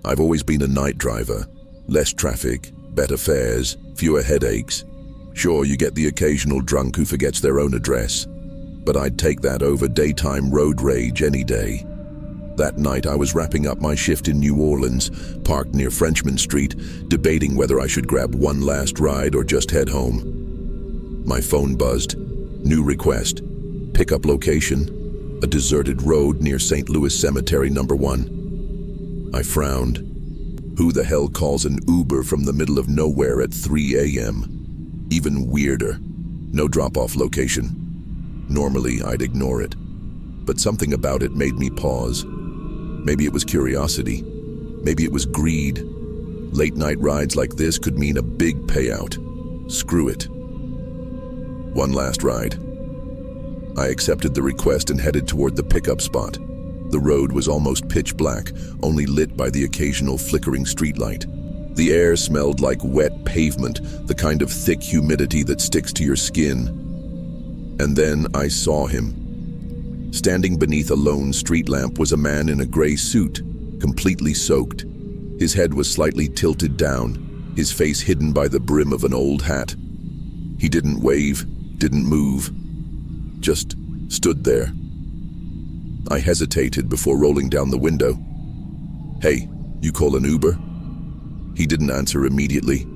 I've always been a night driver. Less traffic, better fares, fewer headaches. Sure, you get the occasional drunk who forgets their own address, but I'd take that over daytime road rage any day. That night I was wrapping up my shift in New Orleans, parked near Frenchman Street, debating whether I should grab one last ride or just head home. My phone buzzed. New request. Pickup location, a deserted road near St. Louis Cemetery No. 1. I frowned. Who the hell calls an Uber from the middle of nowhere at 3 a.m.? Even weirder. No drop-off location. Normally, I'd ignore it. But something about it made me pause. Maybe it was curiosity. Maybe it was greed. Late-night rides like this could mean a big payout. Screw it. One last ride. I accepted the request and headed toward the pickup spot. The road was almost pitch black, only lit by the occasional flickering streetlight. The air smelled like wet pavement, the kind of thick humidity that sticks to your skin. And then I saw him. Standing beneath a lone street lamp was a man in a gray suit, completely soaked. His head was slightly tilted down, his face hidden by the brim of an old hat. He didn't wave, didn't move, just stood there. I hesitated before rolling down the window. "Hey, you call an Uber?" He didn't answer immediately.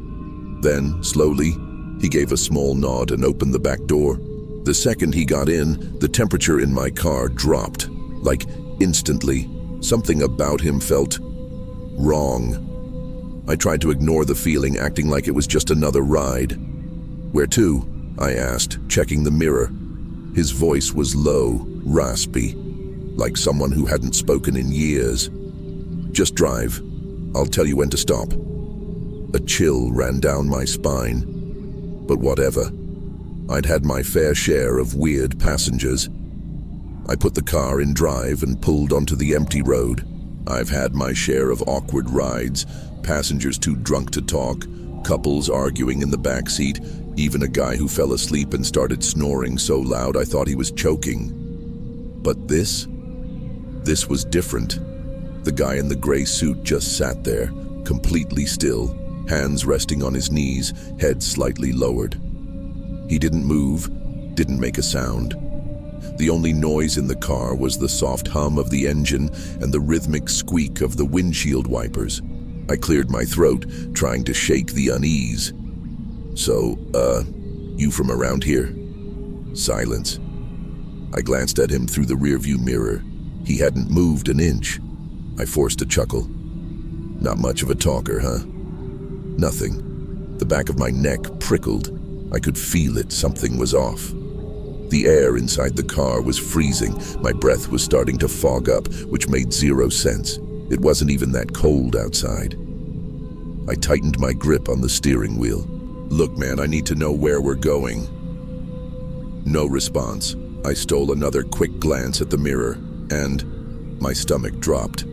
Then, slowly, he gave a small nod and opened the back door. The second he got in, the temperature in my car dropped. Like, instantly. Something about him felt wrong. I tried to ignore the feeling, acting like it was just another ride. "Where to?" I asked, checking the mirror. His voice was low, raspy, like someone who hadn't spoken in years. "Just drive. I'll tell you when to stop." A chill ran down my spine. But whatever. I'd had my fair share of weird passengers. I put the car in drive and pulled onto the empty road. I've had my share of awkward rides, passengers too drunk to talk, couples arguing in the back seat, even a guy who fell asleep and started snoring so loud I thought he was choking. But this was different. The guy in the gray suit just sat there, completely still, hands resting on his knees, head slightly lowered. He didn't move, didn't make a sound. The only noise in the car was the soft hum of the engine and the rhythmic squeak of the windshield wipers. I cleared my throat, trying to shake the unease. "So, you from around here?" Silence. I glanced at him through the rearview mirror. He hadn't moved an inch. I forced a chuckle. "Not much of a talker, huh?" Nothing. The back of my neck prickled. I could feel it, something was off. The air inside the car was freezing. My breath was starting to fog up, which made zero sense. It wasn't even that cold outside. I tightened my grip on the steering wheel. "Look, man, I need to know where we're going." No response. I stole another quick glance at the mirror, and my stomach dropped.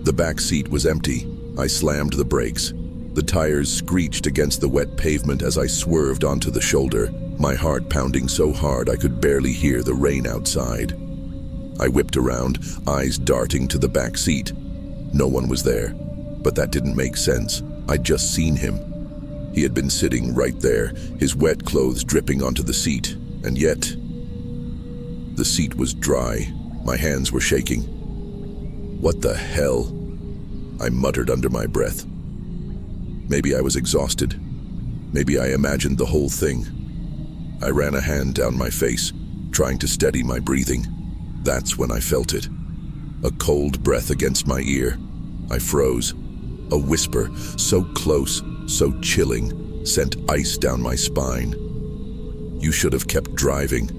The back seat was empty. I slammed the brakes. The tires screeched against the wet pavement as I swerved onto the shoulder, my heart pounding so hard I could barely hear the rain outside. I whipped around, eyes darting to the back seat. No one was there, but that didn't make sense. I'd just seen him. He had been sitting right there, his wet clothes dripping onto the seat, and yet the seat was dry. My hands were shaking. "What the hell?" I muttered under my breath. Maybe I was exhausted. Maybe I imagined the whole thing. I ran a hand down my face, trying to steady my breathing. That's when I felt it. A cold breath against my ear. I froze. A whisper, so close, so chilling, sent ice down my spine. "You should have kept driving."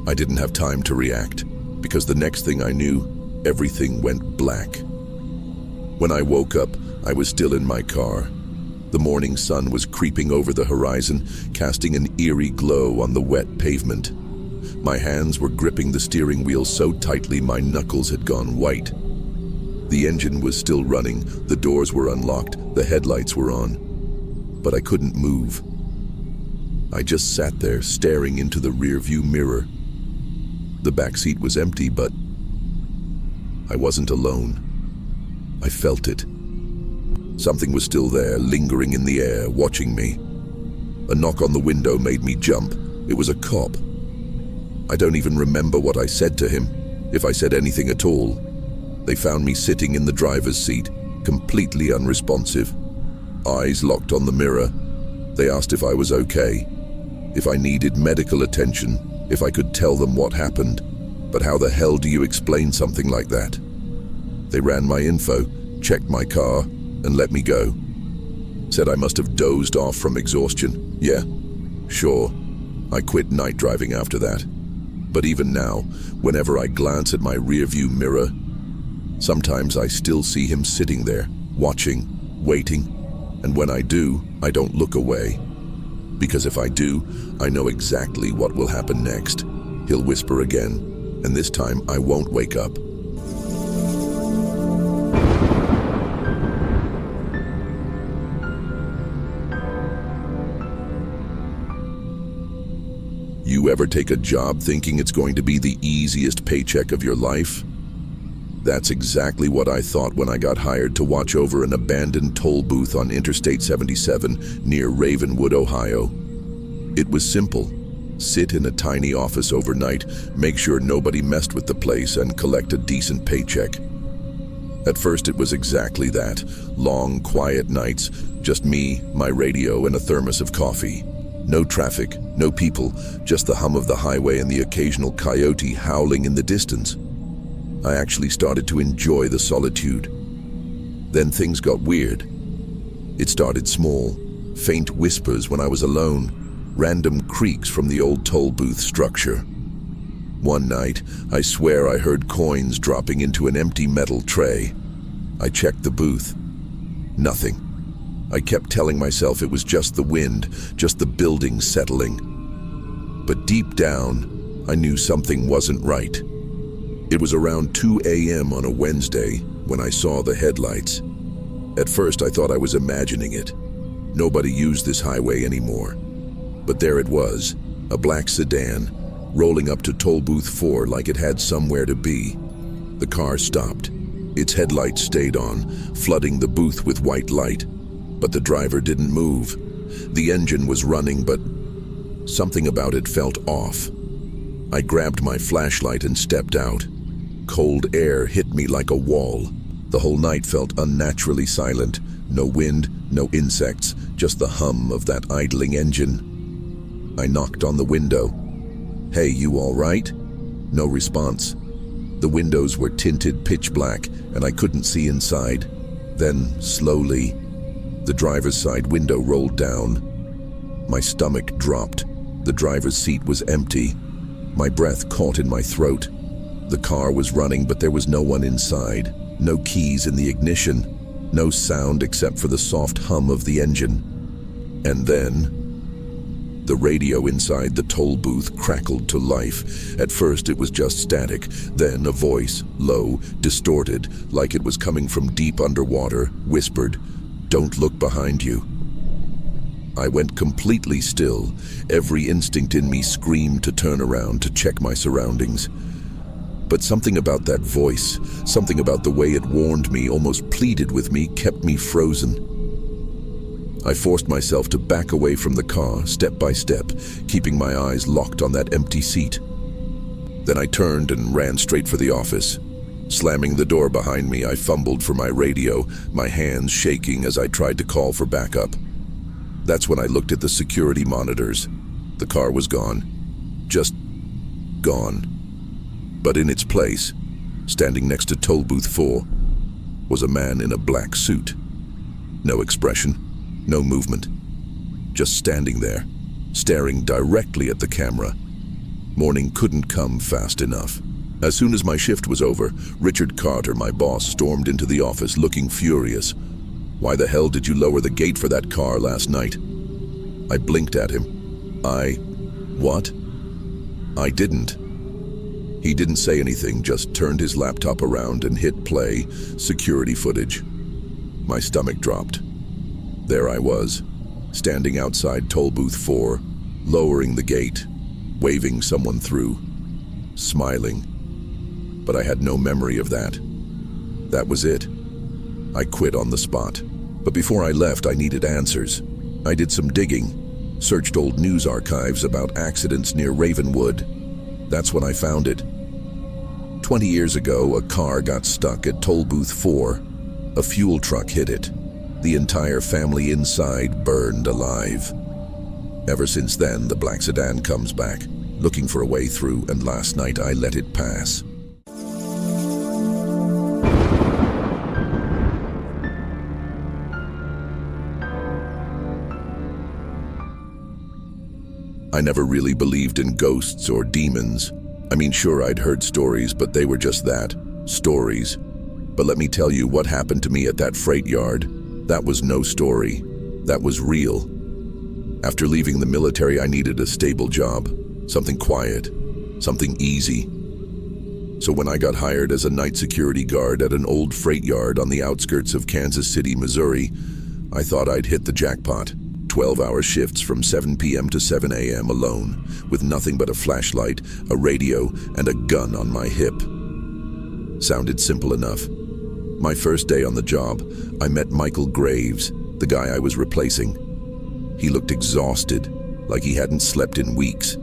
I didn't have time to react, because the next thing I knew, everything went black. When I woke up, I was still in my car. The morning sun was creeping over the horizon, casting an eerie glow on the wet pavement. My hands were gripping the steering wheel so tightly my knuckles had gone white. The engine was still running, the doors were unlocked, the headlights were on. But I couldn't move. I just sat there, staring into the rearview mirror. The back seat was empty, but I wasn't alone. I felt it, Something was still there, lingering in the air, watching me. A knock on the window made me jump. It was a cop. I don't even remember what I said to him, if I said anything at all. They found me sitting in the driver's seat, completely unresponsive. Eyes locked on the mirror. They asked if I was okay, if I needed medical attention, if I could tell them what happened. But how the hell do you explain something like that? They ran my info, checked my car, and let me go. Said I must have dozed off from exhaustion. Yeah, sure. I quit night driving after that. But even now, whenever I glance at my rearview mirror, sometimes I still see him sitting there, watching, waiting. And when I do, I don't look away. Because if I do, I know exactly what will happen next. He'll whisper again, and this time I won't wake up. You ever take a job thinking it's going to be the easiest paycheck of your life? That's exactly what I thought when I got hired to watch over an abandoned toll booth on Interstate 77 near Ravenwood, Ohio. It was simple. Sit in a tiny office overnight, make sure nobody messed with the place, and collect a decent paycheck. At first it was exactly that. Long, quiet nights, just me, my radio, and a thermos of coffee. No traffic, no people, just the hum of the highway and the occasional coyote howling in the distance. I actually started to enjoy the solitude. Then things got weird. It started small, faint whispers when I was alone, random creaks from the old toll booth structure. One night, I swear I heard coins dropping into an empty metal tray. I checked the booth. Nothing. I kept telling myself it was just the wind, just the building settling. But deep down, I knew something wasn't right. It was around 2 a.m. on a Wednesday when I saw the headlights. At first I thought I was imagining it. Nobody used this highway anymore. But there it was, a black sedan, rolling up to Toll Booth 4 like it had somewhere to be. The car stopped. Its headlights stayed on, flooding the booth with white light. But the driver didn't move. The engine was running, but something about it felt off. I grabbed my flashlight and stepped out. Cold air hit me like a wall. The whole night felt unnaturally silent. No wind, no insects, just the hum of that idling engine. I knocked on the window. "Hey, you all right?" No response. The windows were tinted pitch black, and I couldn't see inside. Then, slowly, the driver's side window rolled down. My stomach dropped. The driver's seat was empty. My breath caught in my throat. The car was running, but there was no one inside. No keys in the ignition. No sound except for the soft hum of the engine. And then, the radio inside the toll booth crackled to life. At first it was just static, then a voice, low, distorted, like it was coming from deep underwater, whispered, "Don't look behind you." I went completely still. Every instinct in me screamed to turn around, to check my surroundings. But something about that voice, something about the way it warned me, almost pleaded with me, kept me frozen. I forced myself to back away from the car, step by step, keeping my eyes locked on that empty seat. Then I turned and ran straight for the office. Slamming the door behind me, I fumbled for my radio, my hands shaking as I tried to call for backup. That's when I looked at the security monitors. The car was gone. Just gone. But in its place, standing next to Toll Booth 4, was a man in a black suit. No expression, no movement. Just standing there, staring directly at the camera. Morning couldn't come fast enough. As soon as my shift was over, Richard Carter, my boss, stormed into the office looking furious. "Why the hell did you lower the gate for that car last night?" I blinked at him. What? I didn't. He didn't say anything, just turned his laptop around and hit play, security footage. My stomach dropped. There I was, standing outside Toll Booth 4, lowering the gate, waving someone through, smiling. But I had no memory of that. That was it. I quit on the spot. But before I left, I needed answers. I did some digging, searched old news archives about accidents near Ravenwood. That's when I found it. 20 years ago, a car got stuck at Toll Booth 4. A fuel truck hit it. The entire family inside burned alive. Ever since then, the black sedan comes back, looking for a way through, and last night I let it pass. I never really believed in ghosts or demons. I mean, sure, I'd heard stories, but they were just that, stories. But let me tell you what happened to me at that freight yard. That was no story. That was real. After leaving the military, I needed a stable job, something quiet, something easy. So when I got hired as a night security guard at an old freight yard on the outskirts of Kansas City, Missouri, I thought I'd hit the jackpot. 12-hour shifts from 7 p.m. to 7 a.m. alone, with nothing but a flashlight, a radio, and a gun on my hip. Sounded simple enough. My first day on the job, I met Michael Graves, the guy I was replacing. He looked exhausted, like he hadn't slept in weeks.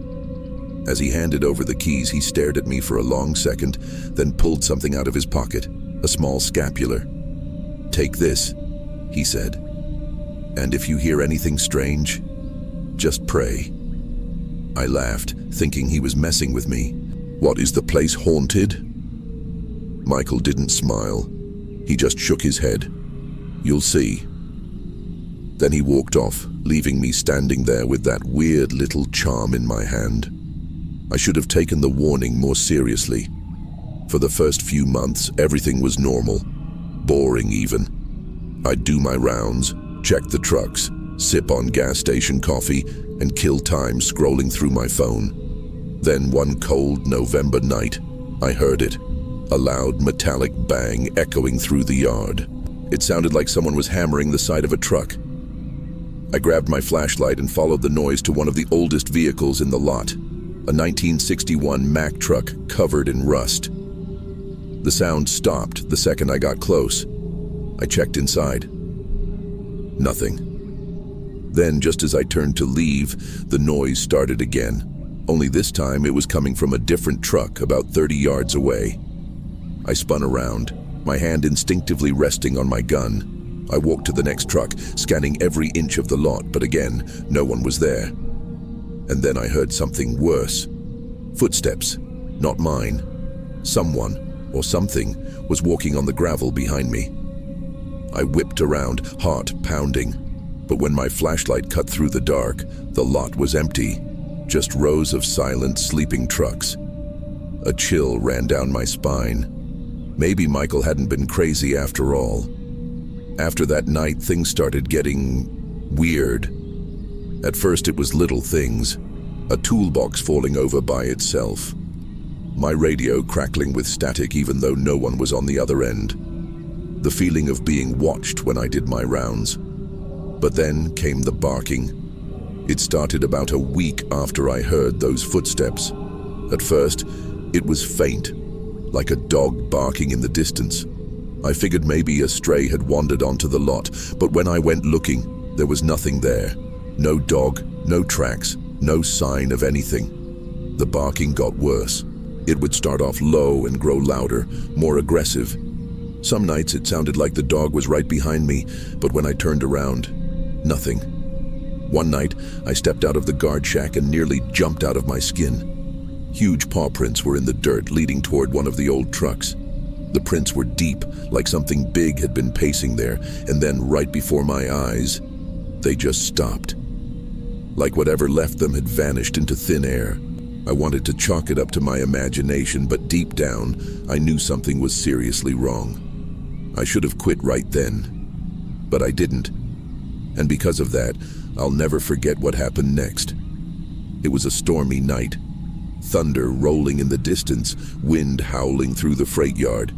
As he handed over the keys, he stared at me for a long second, then pulled something out of his pocket, a small scapular. "Take this," he said. "And if you hear anything strange, just pray." I laughed, thinking he was messing with me. "What, is the place haunted?" Michael didn't smile. He just shook his head. "You'll see." Then he walked off, leaving me standing there with that weird little charm in my hand. I should have taken the warning more seriously. For the first few months, everything was normal, boring even. I'd do my rounds, check the trucks, sip on gas station coffee, and kill time scrolling through my phone. Then one cold November night, I heard it, a loud metallic bang echoing through the yard. It sounded like someone was hammering the side of a truck. I grabbed my flashlight and followed the noise to one of the oldest vehicles in the lot, a 1961 Mack truck covered in rust. The sound stopped the second I got close. I checked inside. Nothing. Then, just as I turned to leave, the noise started again. Only this time it was coming from a different truck about 30 yards away. I spun around, my hand instinctively resting on my gun. I walked to the next truck, scanning every inch of the lot, but again, no one was there. And then I heard something worse. Footsteps, not mine. Someone, or something, was walking on the gravel behind me. I whipped around, heart pounding. But when my flashlight cut through the dark, the lot was empty. Just rows of silent, sleeping trucks. A chill ran down my spine. Maybe Michael hadn't been crazy after all. After that night, things started getting weird. At first it was little things. A toolbox falling over by itself. My radio crackling with static even though no one was on the other end. The feeling of being watched when I did my rounds. But then came the barking. It started about a week after I heard those footsteps. At first, it was faint, like a dog barking in the distance. I figured maybe a stray had wandered onto the lot, but when I went looking, there was nothing there. No dog, no tracks, no sign of anything. The barking got worse. It would start off low and grow louder, more aggressive. Some nights it sounded like the dog was right behind me, but when I turned around, nothing. One night, I stepped out of the guard shack and nearly jumped out of my skin. Huge paw prints were in the dirt leading toward one of the old trucks. The prints were deep, like something big had been pacing there, and then right before my eyes, they just stopped. Like whatever left them had vanished into thin air. I wanted to chalk it up to my imagination, but deep down, I knew something was seriously wrong. I should have quit right then, but I didn't. And because of that, I'll never forget what happened next. It was a stormy night. Thunder rolling in the distance, wind howling through the freight yard.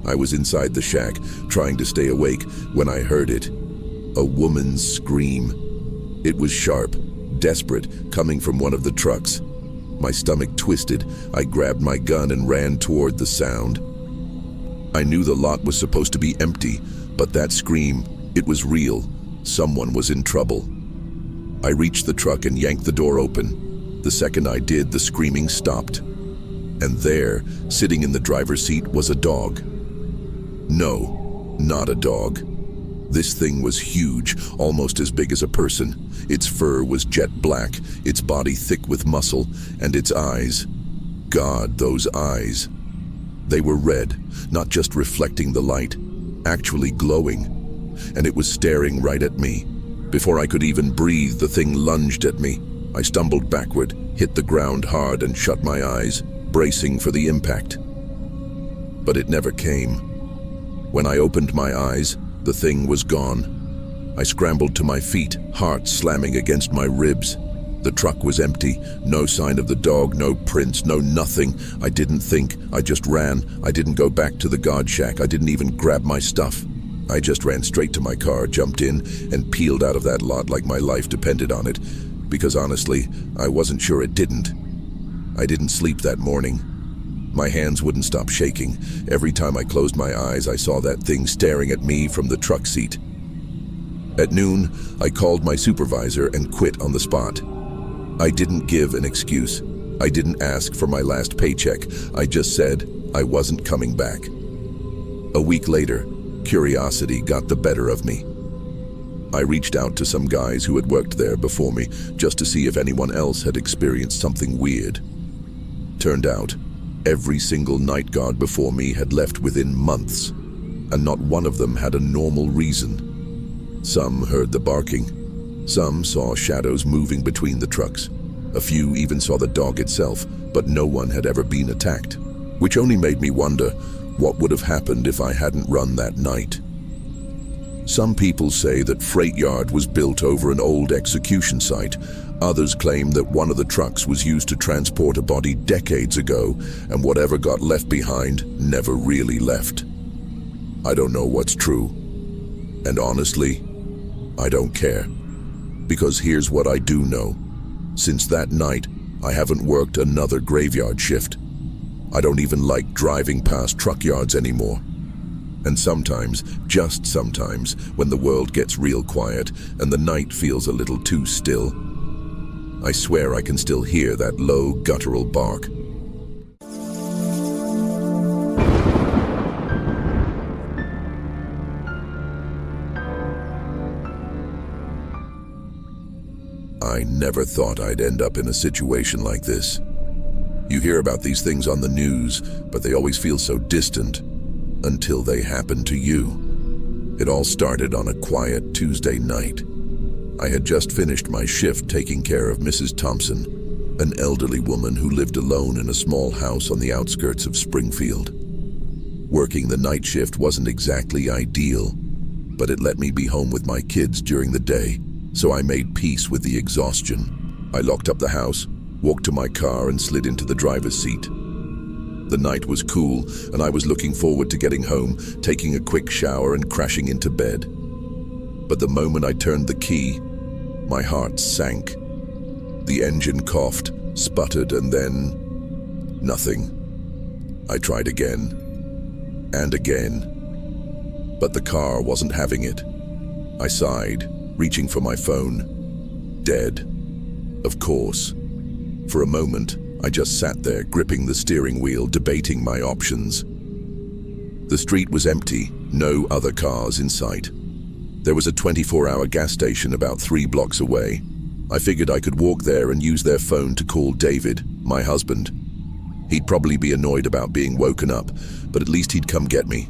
I was inside the shack, trying to stay awake, when I heard it. A woman's scream. It was sharp, desperate, coming from one of the trucks. My stomach twisted. I grabbed my gun and ran toward the sound. I knew the lot was supposed to be empty, but that scream, It was real. Someone was in trouble. I reached the truck and yanked the door open. The second I did, the screaming stopped. And there, sitting in the driver's seat, was a dog. No, not a dog. This thing was huge, almost as big as a person. Its fur was jet black, its body thick with muscle, and its eyes. God, those eyes. They were red, not just reflecting the light, actually glowing. And it was staring right at me. Before I could even breathe, the thing lunged at me. I stumbled backward, hit the ground hard, and shut my eyes, bracing for the impact. But it never came. When I opened my eyes, the thing was gone. I scrambled to my feet, heart slamming against my ribs. The truck was empty, no sign of the dog, no prints, no nothing. I didn't think, I just ran. I didn't go back to the guard shack, I didn't even grab my stuff. I just ran straight to my car, jumped in, and peeled out of that lot like my life depended on it. Because honestly, I wasn't sure it didn't. I didn't sleep that morning. My hands wouldn't stop shaking. Every time I closed my eyes, I saw that thing staring at me from the truck seat. At noon, I called my supervisor and quit on the spot. I didn't give an excuse. I didn't ask for my last paycheck. I just said I wasn't coming back. A week later, curiosity got the better of me. I reached out to some guys who had worked there before me just to see if anyone else had experienced something weird. Turned out, every single night guard before me had left within months, and not one of them had a normal reason. Some heard the barking. Some saw shadows moving between the trucks. A few even saw the dog itself, but no one had ever been attacked, which only made me wonder what would have happened if I hadn't run that night. Some people say that Freight Yard was built over an old execution site. Others claim that one of the trucks was used to transport a body decades ago, and whatever got left behind never really left. I don't know what's true. And honestly, I don't care. Because here's what I do know. Since that night, I haven't worked another graveyard shift. I don't even like driving past truck yards anymore. And sometimes, just sometimes, when the world gets real quiet and the night feels a little too still, I swear I can still hear that low, guttural bark. I never thought I'd end up in a situation like this. You hear about these things on the news, but they always feel so distant until they happen to you. It all started on a quiet Tuesday night. I had just finished my shift taking care of Mrs. Thompson, an elderly woman who lived alone in a small house on the outskirts of Springfield. Working the night shift wasn't exactly ideal, but it let me be home with my kids during the day, so I made peace with the exhaustion. I locked up the house, walked to my car, and slid into the driver's seat. The night was cool, and I was looking forward to getting home, taking a quick shower, and crashing into bed. But the moment I turned the key, my heart sank. The engine coughed, sputtered, and then nothing. I tried again, and again, but the car wasn't having it. I sighed, reaching for my phone. Dead. Of course. For a moment, I just sat there, gripping the steering wheel, debating my options. The street was empty, no other cars in sight. There was a 24-hour gas station about 3 blocks away. I figured I could walk there and use their phone to call David, my husband. He'd probably be annoyed about being woken up, but at least he'd come get me.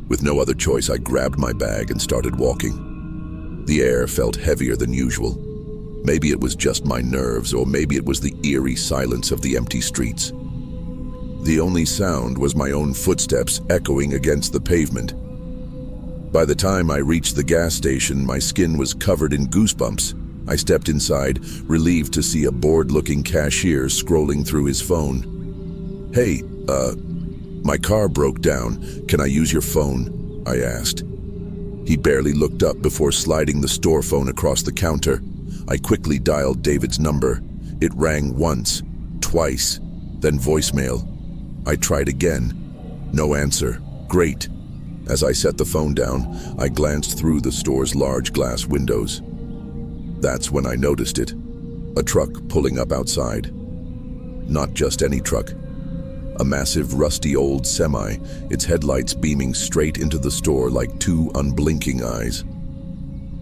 With no other choice, I grabbed my bag and started walking. The air felt heavier than usual. Maybe it was just my nerves, or maybe it was the eerie silence of the empty streets. The only sound was my own footsteps echoing against the pavement. By the time I reached the gas station, my skin was covered in goosebumps. I stepped inside, relieved to see a bored-looking cashier scrolling through his phone. "Hey, my car broke down. Can I use your phone?" I asked. He barely looked up before sliding the store phone across the counter. I quickly dialed David's number. It rang once, twice, then voicemail. I tried again. No answer. Great. As I set the phone down, I glanced through the store's large glass windows. That's when I noticed it. A truck pulling up outside. Not just any truck. A massive, rusty old semi, its headlights beaming straight into the store like two unblinking eyes.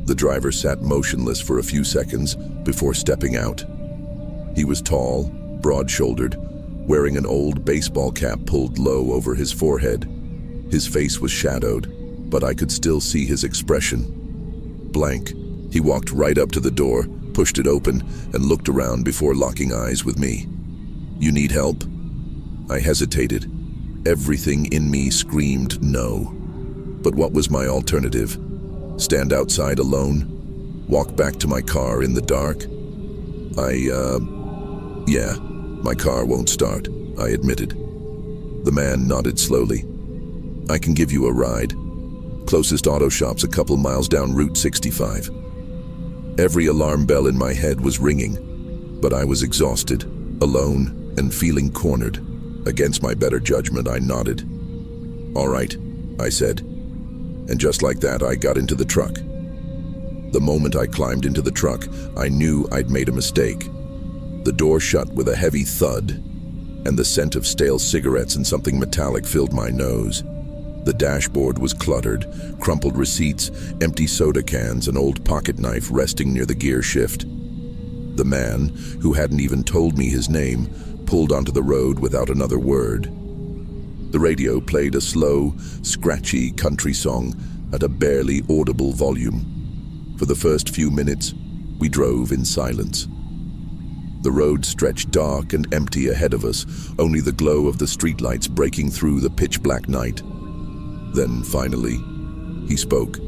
The driver sat motionless for a few seconds before stepping out. He was tall, broad-shouldered, wearing an old baseball cap pulled low over his forehead. His face was shadowed, but I could still see his expression. Blank. He walked right up to the door, pushed it open, and looked around before locking eyes with me. "You need help?" I hesitated. Everything in me screamed no. But what was my alternative? Stand outside alone? Walk back to my car in the dark? Yeah, my car won't start, I admitted. The man nodded slowly. "I can give you a ride. Closest auto shop's a couple miles down Route 65. Every alarm bell in my head was ringing, but I was exhausted, alone, and feeling cornered. Against my better judgment, I nodded. "All right," I said. And just like that, I got into the truck. The moment I climbed into the truck, I knew I'd made a mistake. The door shut with a heavy thud, and the scent of stale cigarettes and something metallic filled my nose. The dashboard was cluttered, crumpled receipts, empty soda cans, an old pocket knife resting near the gear shift. The man, who hadn't even told me his name, pulled onto the road without another word. The radio played a slow, scratchy country song at a barely audible volume. For the first few minutes, we drove in silence. The road stretched dark and empty ahead of us, only the glow of the streetlights breaking through the pitch-black night. Then, finally, he spoke.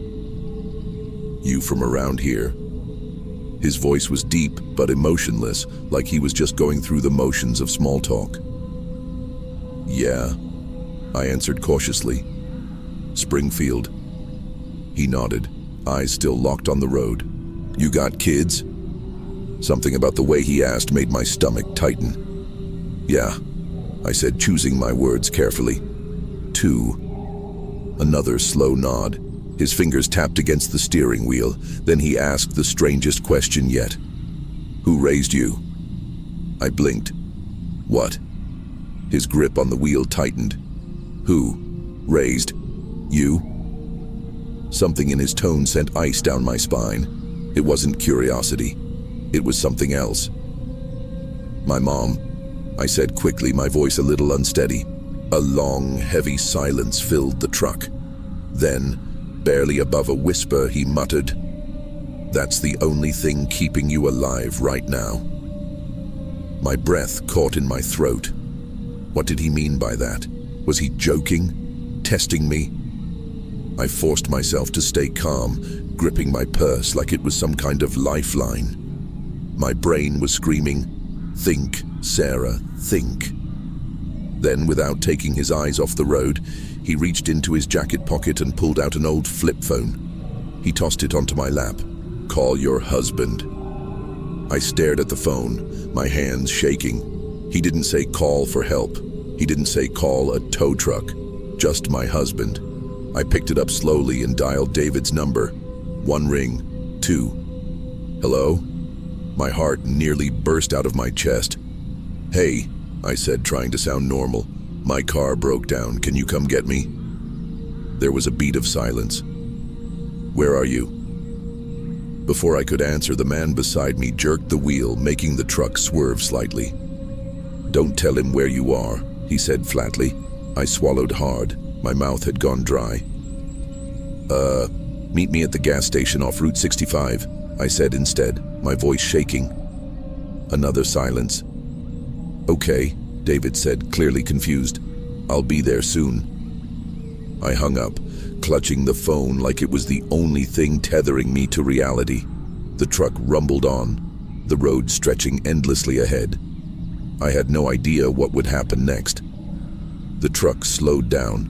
"You from around here?" His voice was deep but emotionless, like he was just going through the motions of small talk. "Yeah," I answered cautiously. "Springfield." He nodded, eyes still locked on the road. "You got kids?" Something about the way he asked made my stomach tighten. "Yeah," I said, choosing my words carefully. "Two." Another slow nod. His fingers tapped against the steering wheel. Then he asked the strangest question yet. "Who raised you?" I blinked. "What?" His grip on the wheel tightened. "Who raised you?" Something in his tone sent ice down my spine. It wasn't curiosity. It was something else. "My mom," I said quickly, my voice a little unsteady. A long, heavy silence filled the truck. Then, barely above a whisper, he muttered, "That's the only thing keeping you alive right now." My breath caught in my throat. What did he mean by that? Was he joking? Testing me? I forced myself to stay calm, gripping my purse like it was some kind of lifeline. My brain was screaming, "Think, Sarah, think." Then, without taking his eyes off the road, he reached into his jacket pocket and pulled out an old flip phone. He tossed it onto my lap. "Call your husband." I stared at the phone, my hands shaking. He didn't say call for help. He didn't say call a tow truck. Just my husband. I picked it up slowly and dialed David's number. One ring, two. "Hello?" My heart nearly burst out of my chest. "Hey," I said, trying to sound normal. "My car broke down. Can you come get me?" There was a beat of silence. "Where are you?" Before I could answer, the man beside me jerked the wheel, making the truck swerve slightly. "Don't tell him where you are," he said flatly. I swallowed hard. My mouth had gone dry. Meet me at the gas station off Route 65, I said instead, my voice shaking. Another silence. "Okay," David said, clearly confused. "I'll be there soon." I hung up, clutching the phone like it was the only thing tethering me to reality. The truck rumbled on, the road stretching endlessly ahead. I had no idea what would happen next. The truck slowed down.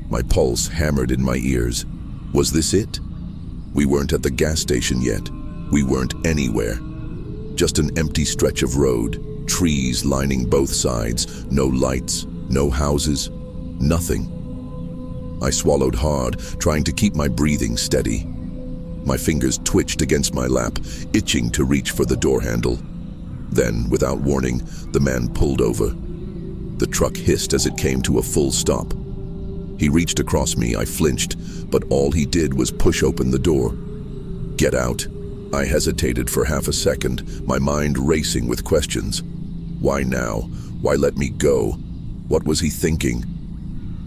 My pulse hammered in my ears. Was this it? We weren't at the gas station yet. We weren't anywhere. Just an empty stretch of road, trees lining both sides, no lights, no houses, nothing. I swallowed hard, trying to keep my breathing steady. My fingers twitched against my lap, itching to reach for the door handle. Then, without warning, the man pulled over. The truck hissed as it came to a full stop. He reached across me. I flinched, but all he did was push open the door. "Get out." I hesitated for half a second, my mind racing with questions. Why now? Why let me go? What was he thinking?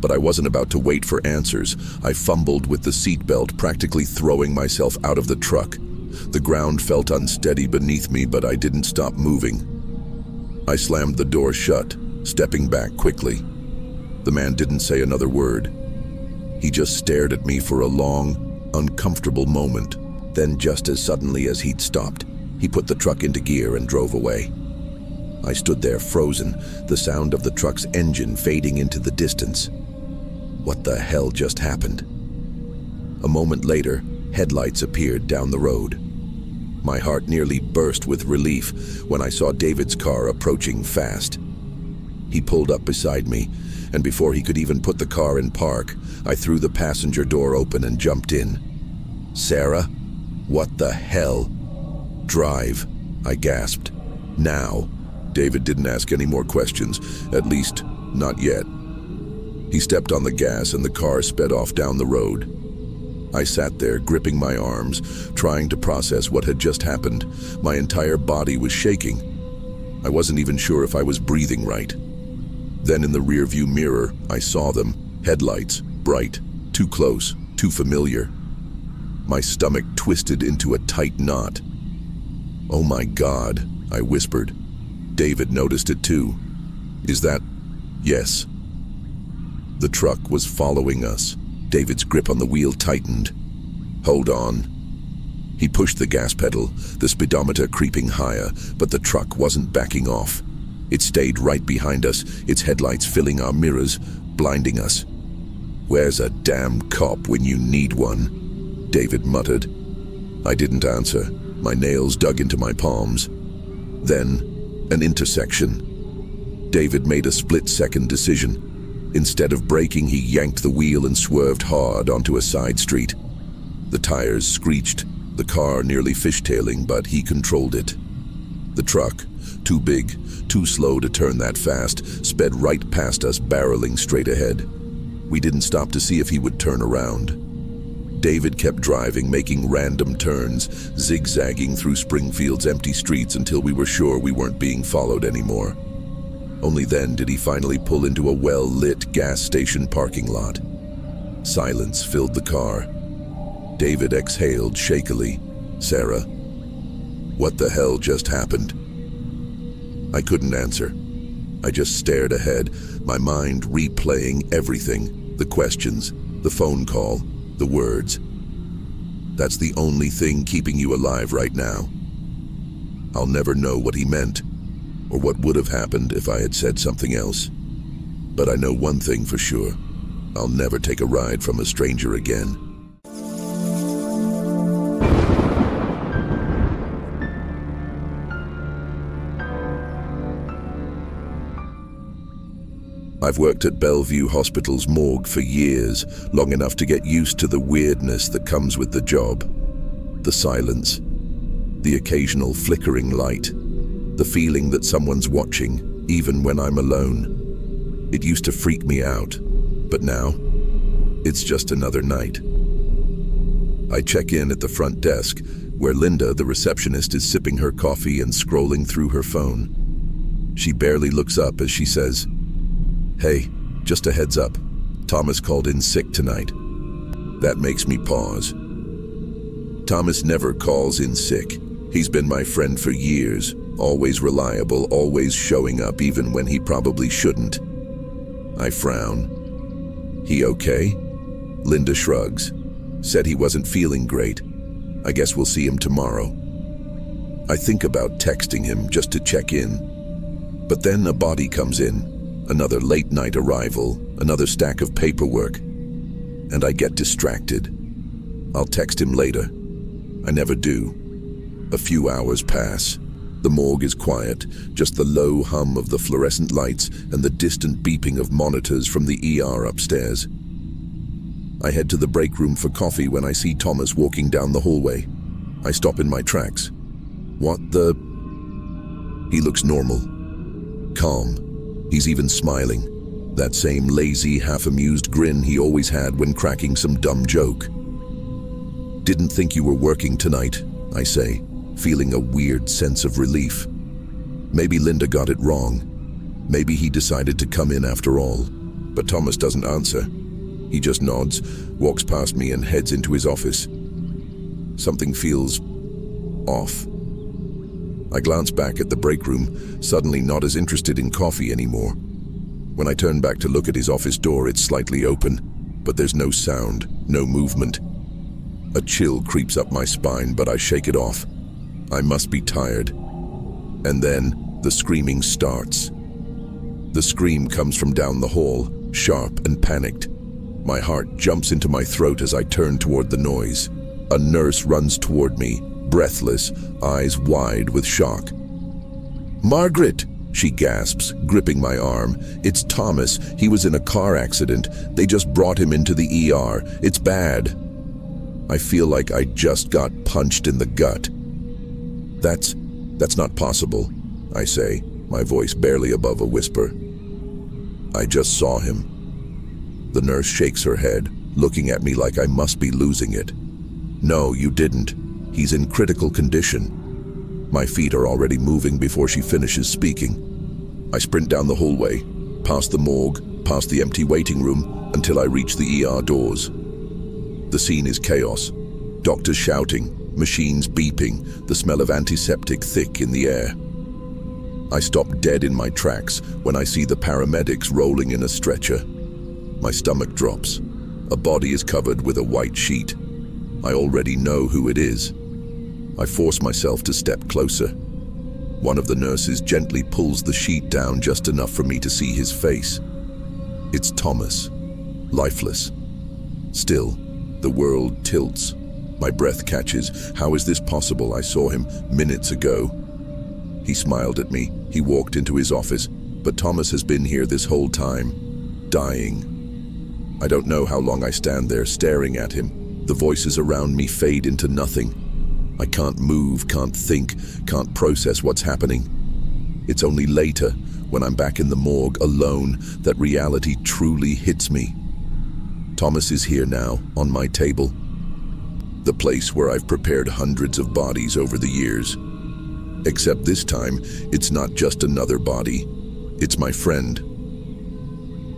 But I wasn't about to wait for answers. I fumbled with the seatbelt, practically throwing myself out of the truck. The ground felt unsteady beneath me, but I didn't stop moving. I slammed the door shut, stepping back quickly. The man didn't say another word. He just stared at me for a long, uncomfortable moment. Then, just as suddenly as he'd stopped, he put the truck into gear and drove away. I stood there frozen, the sound of the truck's engine fading into the distance. What the hell just happened? A moment later, headlights appeared down the road. My heart nearly burst with relief when I saw David's car approaching fast. He pulled up beside me, and before he could even put the car in park, I threw the passenger door open and jumped in. "Sarah? What the hell?" "Drive," I gasped. "Now." David didn't ask any more questions, at least, not yet. He stepped on the gas and the car sped off down the road. I sat there, gripping my arms, trying to process what had just happened. My entire body was shaking. I wasn't even sure if I was breathing right. Then in the rearview mirror, I saw them. Headlights, bright, too close, too familiar. My stomach twisted into a tight knot. "Oh my God," I whispered. David noticed it too. "Is that—" "Yes." The truck was following us. David's grip on the wheel tightened. "Hold on." He pushed the gas pedal, the speedometer creeping higher, but the truck wasn't backing off. It stayed right behind us, its headlights filling our mirrors, blinding us. "Where's a damn cop when you need one?" David muttered. I didn't answer, my nails dug into my palms. Then, an intersection. David made a split-second decision. Instead of braking, he yanked the wheel and swerved hard onto a side street. The tires screeched, the car nearly fishtailing, but he controlled it. The truck, too big, too slow to turn that fast, sped right past us, barreling straight ahead. We didn't stop to see if he would turn around. David kept driving, making random turns, zigzagging through Springfield's empty streets until we were sure we weren't being followed anymore. Only then did he finally pull into a well-lit gas station parking lot. Silence filled the car. David exhaled shakily. "Sarah, what the hell just happened?" I couldn't answer. I just stared ahead, my mind replaying everything, the questions, the phone call, the words. That's the only thing keeping you alive right now. I'll never know what he meant, or what would have happened if I had said something else. But I know one thing for sure. I'll never take a ride from a stranger again. I've worked at Bellevue Hospital's morgue for years, long enough to get used to the weirdness that comes with the job. The silence, the occasional flickering light, the feeling that someone's watching, even when I'm alone. It used to freak me out, but now, it's just another night. I check in at the front desk, where Linda, the receptionist, is sipping her coffee and scrolling through her phone. She barely looks up as she says, "Hey, just a heads up. Thomas called in sick tonight." That makes me pause. Thomas never calls in sick. He's been my friend for years, always reliable, always showing up even when he probably shouldn't. I frown. "He okay?" Linda shrugs. "Said he wasn't feeling great. I guess we'll see him tomorrow." I think about texting him just to check in. But then a body comes in. Another late-night arrival, another stack of paperwork, and I get distracted. I'll text him later. I never do. A few hours pass. The morgue is quiet, just the low hum of the fluorescent lights and the distant beeping of monitors from the ER upstairs. I head to the break room for coffee when I see Thomas walking down the hallway. I stop in my tracks. What the? He looks normal, calm. He's even smiling. That same lazy, half-amused grin he always had when cracking some dumb joke. Didn't think you were working tonight, I say, feeling a weird sense of relief. Maybe Linda got it wrong. Maybe he decided to come in after all. But Thomas doesn't answer. He just nods, walks past me and heads into his office. Something feels off. I glance back at the break room, suddenly not as interested in coffee anymore. When I turn back to look at his office door, it's slightly open, but there's no sound, no movement. A chill creeps up my spine, but I shake it off. I must be tired. And then the screaming starts. The scream comes from down the hall, sharp and panicked. My heart jumps into my throat as I turn toward the noise. A nurse runs toward me, breathless, eyes wide with shock. "Margaret!" she gasps, gripping my arm. "It's Thomas. He was in a car accident. They just brought him into the ER. It's bad." I feel like I just got punched in the gut. That's not possible, I say, my voice barely above a whisper. "I just saw him." The nurse shakes her head, looking at me like I must be losing it. "No, you didn't. He's in critical condition." My feet are already moving before she finishes speaking. I sprint down the hallway, past the morgue, past the empty waiting room, until I reach the ER doors. The scene is chaos. Doctors shouting, machines beeping, the smell of antiseptic thick in the air. I stop dead in my tracks when I see the paramedics rolling in a stretcher. My stomach drops. A body is covered with a white sheet. I already know who it is. I force myself to step closer. One of the nurses gently pulls the sheet down just enough for me to see his face. It's Thomas, lifeless. Still, the world tilts. My breath catches. How is this possible? I saw him minutes ago. He smiled at me. He walked into his office. But Thomas has been here this whole time, dying. I don't know how long I stand there staring at him. The voices around me fade into nothing. I can't move, can't think, can't process what's happening. It's only later, when I'm back in the morgue alone, that reality truly hits me. Thomas is here now, on my table. The place where I've prepared hundreds of bodies over the years. Except this time, it's not just another body. It's my friend.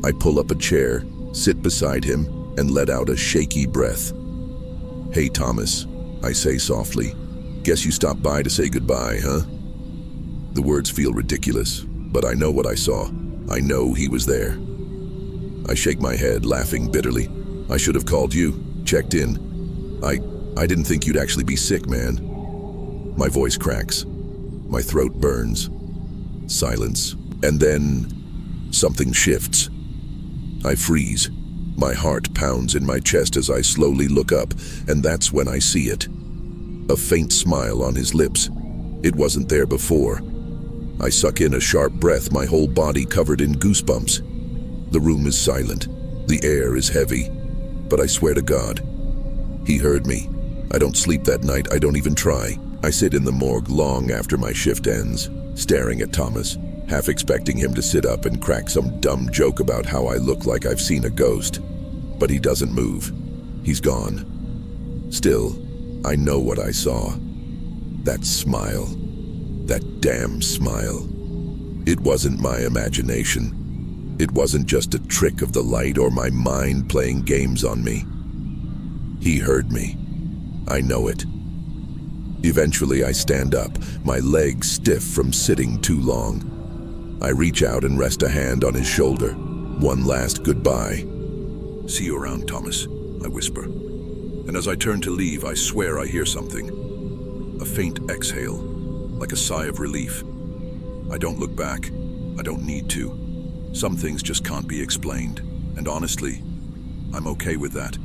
I pull up a chair, sit beside him, and let out a shaky breath. "Hey, Thomas," I say softly. "Guess you stopped by to say goodbye, huh?" The words feel ridiculous, but I know what I saw. I know he was there. I shake my head, laughing bitterly. "I should have called you, checked in. I didn't think you'd actually be sick, man." My voice cracks. My throat burns. Silence. And then something shifts. I freeze. My heart pounds in my chest as I slowly look up, and that's when I see it. A faint smile on his lips. It wasn't there before. I suck in a sharp breath, my whole body covered in goosebumps. The room is silent. The air is heavy. But I swear to God, he heard me. I don't sleep that night. I don't even try. I sit in the morgue long after my shift ends, staring at Thomas, half expecting him to sit up and crack some dumb joke about how I look like I've seen a ghost. But he doesn't move. He's gone. Still, I know what I saw. That smile. That damn smile. It wasn't my imagination. It wasn't just a trick of the light or my mind playing games on me. He heard me. I know it. Eventually, I stand up, my legs stiff from sitting too long. I reach out and rest a hand on his shoulder. One last goodbye. "See you around, Thomas," I whisper. And as I turn to leave, I swear I hear something. A faint exhale, like a sigh of relief. I don't look back. I don't need to. Some things just can't be explained. And honestly, I'm okay with that.